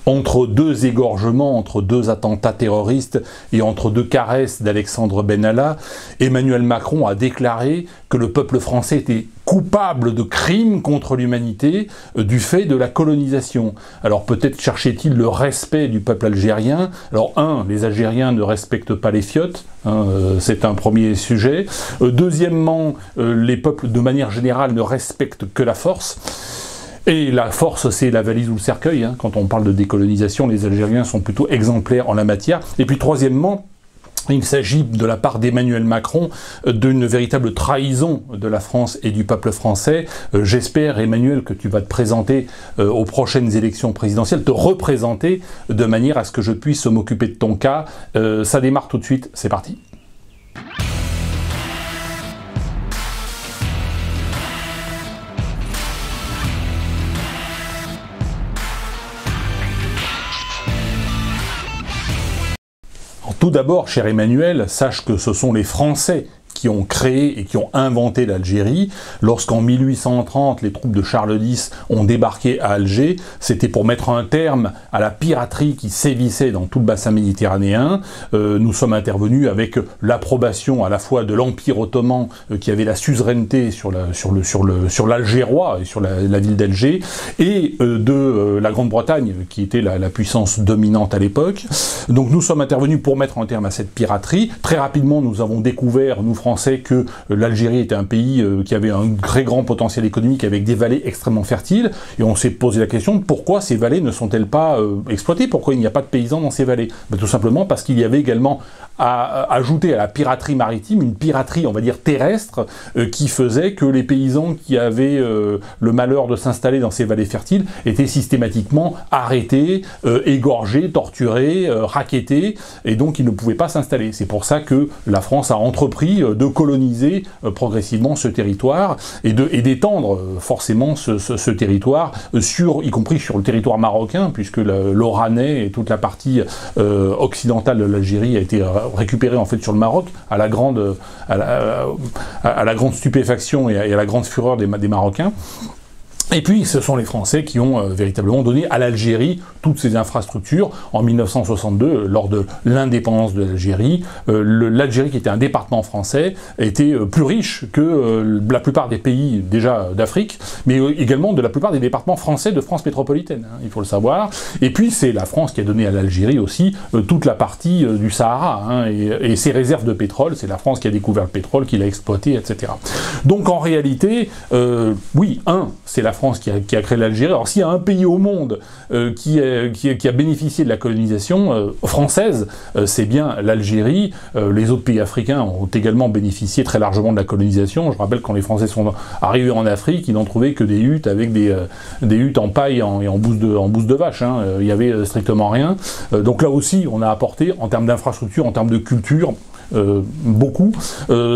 entre deux égorgements, entre deux attentats terroristes et entre deux caresses d'Alexandre Benalla, Emmanuel Macron a déclaré que le peuple français était coupable de crimes contre l'humanité du fait de la colonisation. Alors peut-être cherchait-il le respect du peuple algérien. Alors les Algériens ne respectent pas les fiottes, c'est un premier sujet. Deuxièmement, les peuples de manière générale ne respectent que la force. Et la force, c'est la valise ou le cercueil. Quand on parle de décolonisation, les Algériens sont plutôt exemplaires en la matière. Et puis troisièmement, il s'agit de la part d'Emmanuel Macron d'une véritable trahison de la France et du peuple français. J'espère, Emmanuel, que tu vas te présenter aux prochaines élections présidentielles, te représenter de manière à ce que je puisse m'occuper de ton cas. Ça démarre tout de suite, c'est parti. Tout d'abord, cher Emmanuel, sache que ce sont les Français qui ont créé et qui ont inventé l'Algérie. Lorsqu'en 1830, les troupes de Charles X ont débarqué à Alger, c'était pour mettre un terme à la piraterie qui sévissait dans tout le bassin méditerranéen. Nous sommes intervenus avec l'approbation à la fois de l'Empire ottoman qui avait la suzeraineté sur l'Algérois et sur la ville d'Alger, et de la Grande-Bretagne qui était la puissance dominante à l'époque. Donc nous sommes intervenus pour mettre un terme à cette piraterie. Très rapidement, nous avons découvert, nous Français, que l'Algérie était un pays qui avait un très grand potentiel économique avec des vallées extrêmement fertiles, et on s'est posé la question de pourquoi ces vallées ne sont-elles pas exploitées, pourquoi il n'y a pas de paysans dans ces vallées. Tout simplement parce qu'il y avait également à ajouter à la piraterie maritime une piraterie, on va dire, terrestre, qui faisait que les paysans qui avaient le malheur de s'installer dans ces vallées fertiles étaient systématiquement arrêtés, égorgés, torturés, rackettés, et donc ils ne pouvaient pas s'installer. C'est pour ça que la France a entrepris de coloniser progressivement ce territoire et d'étendre forcément ce territoire, y compris sur le territoire marocain, puisque l'Oranais et toute la partie occidentale de l'Algérie a été récupérée en fait sur le Maroc, à la grande stupéfaction et à la grande fureur des Marocains. Et puis, ce sont les Français qui ont véritablement donné à l'Algérie toutes ces infrastructures. En 1962, lors de l'indépendance de l'Algérie, l'Algérie, qui était un département français, était plus riche que la plupart des pays déjà d'Afrique, mais également de la plupart des départements français de France métropolitaine, il faut le savoir. Et puis, c'est la France qui a donné à l'Algérie aussi toute la partie du Sahara, et ses réserves de pétrole. C'est la France qui a découvert le pétrole, qui l'a exploité, etc. Donc, en réalité, oui, c'est la France qui a créé l'Algérie. Alors s'il y a un pays au monde qui a bénéficié de la colonisation française, c'est bien l'Algérie. Les autres pays africains ont également bénéficié très largement de la colonisation. Je rappelle, quand les Français sont arrivés en Afrique, ils n'ont trouvé que des huttes avec des huttes en paille et en bouse de vache. Il n'y avait strictement rien. Donc là aussi, on a apporté, en termes d'infrastructure, en termes de culture, beaucoup.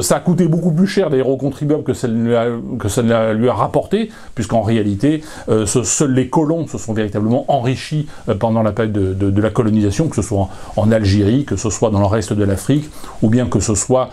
Ça a coûté beaucoup plus cher d'ailleurs aux contribuables que ça lui a rapporté, puisqu'en réalité, seuls les colons se sont véritablement enrichis pendant la période de la colonisation, que ce soit en Algérie, que ce soit dans le reste de l'Afrique, ou bien que ce soit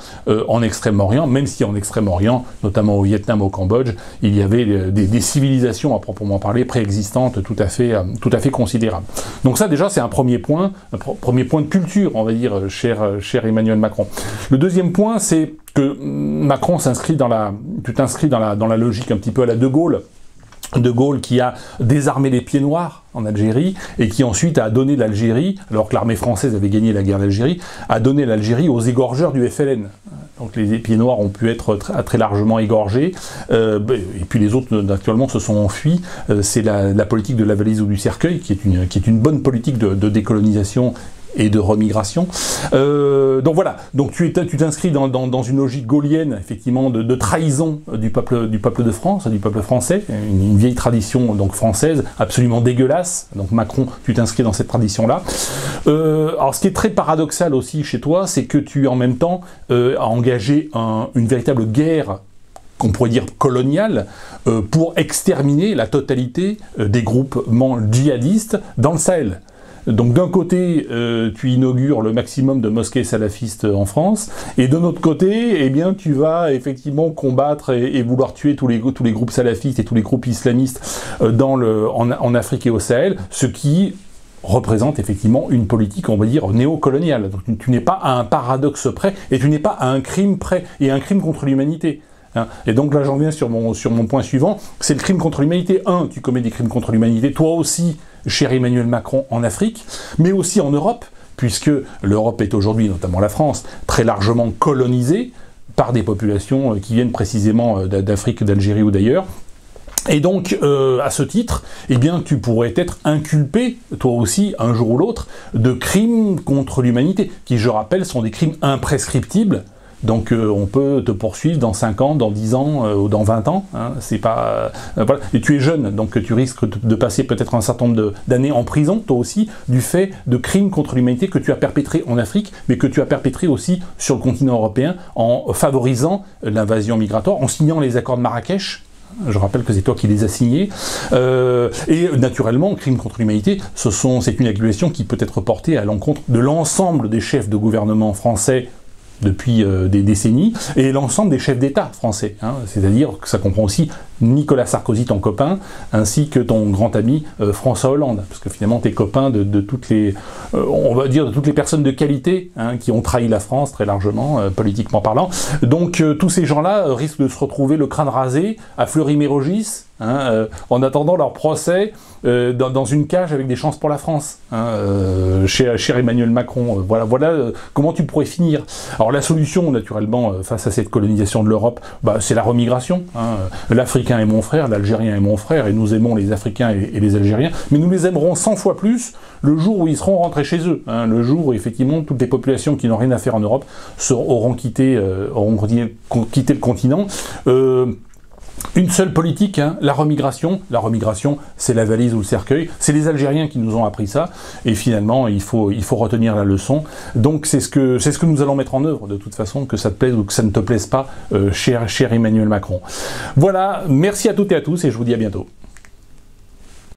en Extrême-Orient, même si en Extrême-Orient, notamment au Vietnam, au Cambodge, il y avait des civilisations à proprement parler préexistantes tout à fait considérables. Donc ça déjà c'est un premier point de culture, on va dire, cher Emmanuel Macron. Le deuxième point, c'est que Macron s'inscrit dans la logique un petit peu à la De Gaulle. De Gaulle qui a désarmé les pieds noirs en Algérie et qui ensuite a donné l'Algérie, alors que l'armée française avait gagné la guerre d'Algérie, a donné l'Algérie aux égorgeurs du FLN. Donc les pieds noirs ont pu être très largement égorgés, et puis les autres actuellement se sont enfuis. C'est la politique de la valise ou du cercueil qui est une bonne politique de décolonisation et de remigration. Donc voilà, donc tu t'inscris dans une logique gaullienne, effectivement, de trahison du peuple de France, du peuple français, une vieille tradition donc française, absolument dégueulasse. Donc Macron, tu t'inscris dans cette tradition-là. Alors ce qui est très paradoxal aussi chez toi, c'est que tu en même temps as engagé une véritable guerre, qu'on pourrait dire coloniale, pour exterminer la totalité des groupements djihadistes dans le Sahel. Donc d'un côté, tu inaugures le maximum de mosquées salafistes en France, et de l'autre côté, eh bien, tu vas effectivement combattre et vouloir tuer tous les groupes salafistes et tous les groupes islamistes en Afrique et au Sahel, ce qui représente effectivement une politique, on va dire, néocoloniale. Donc, tu n'es pas à un paradoxe près, et tu n'es pas à un crime près, et un crime contre l'humanité. Et donc là, j'en viens sur mon point suivant, c'est le crime contre l'humanité. Tu commets des crimes contre l'humanité, toi aussi, cher Emmanuel Macron, en Afrique, mais aussi en Europe, puisque l'Europe est aujourd'hui, notamment la France, très largement colonisée par des populations qui viennent précisément d'Afrique, d'Algérie ou d'ailleurs. Et donc, à ce titre, eh bien, tu pourrais être inculpé, toi aussi, un jour ou l'autre, de crimes contre l'humanité, qui, je rappelle, sont des crimes imprescriptibles. Donc on peut te poursuivre dans 5 ans, dans 10 ans ou dans 20 ans. C'est pas voilà. Et tu es jeune, donc tu risques de passer peut-être un certain nombre d'années en prison, toi aussi, du fait de crimes contre l'humanité que tu as perpétrés en Afrique, mais que tu as perpétrés aussi sur le continent européen en favorisant l'invasion migratoire, en signant les accords de Marrakech. Je rappelle que c'est toi qui les as signés. Et naturellement, crime contre l'humanité, c'est une accusation qui peut être portée à l'encontre de l'ensemble des chefs de gouvernement français depuis des décennies, et l'ensemble des chefs d'État français. C'est-à-dire que ça comprend aussi Nicolas Sarkozy, ton copain, ainsi que ton grand ami François Hollande, parce que finalement t'es copain de toutes les, on va dire, de toutes les personnes de qualité qui ont trahi la France très largement, politiquement parlant. Donc tous ces gens-là risquent de se retrouver le crâne rasé à Fleury-Mérogis, en attendant leur procès dans une cage avec des chances pour la France, cher Emmanuel Macron. Voilà comment tu pourrais finir. Alors la solution, naturellement, face à cette colonisation de l'Europe, c'est la remigration. L'Africain est mon frère, l'Algérien est mon frère, et nous aimons les Africains et les Algériens, mais nous les aimerons 100 fois plus le jour où ils seront rentrés chez eux. Le jour où, effectivement, toutes les populations qui n'ont rien à faire en Europe auront quitté le continent. Une seule politique, la remigration. La remigration, c'est la valise ou le cercueil. C'est les Algériens qui nous ont appris ça. Et finalement, il faut retenir la leçon. Donc c'est ce que nous allons mettre en œuvre, de toute façon, que ça te plaise ou que ça ne te plaise pas, cher Emmanuel Macron. Voilà, merci à toutes et à tous, et je vous dis à bientôt.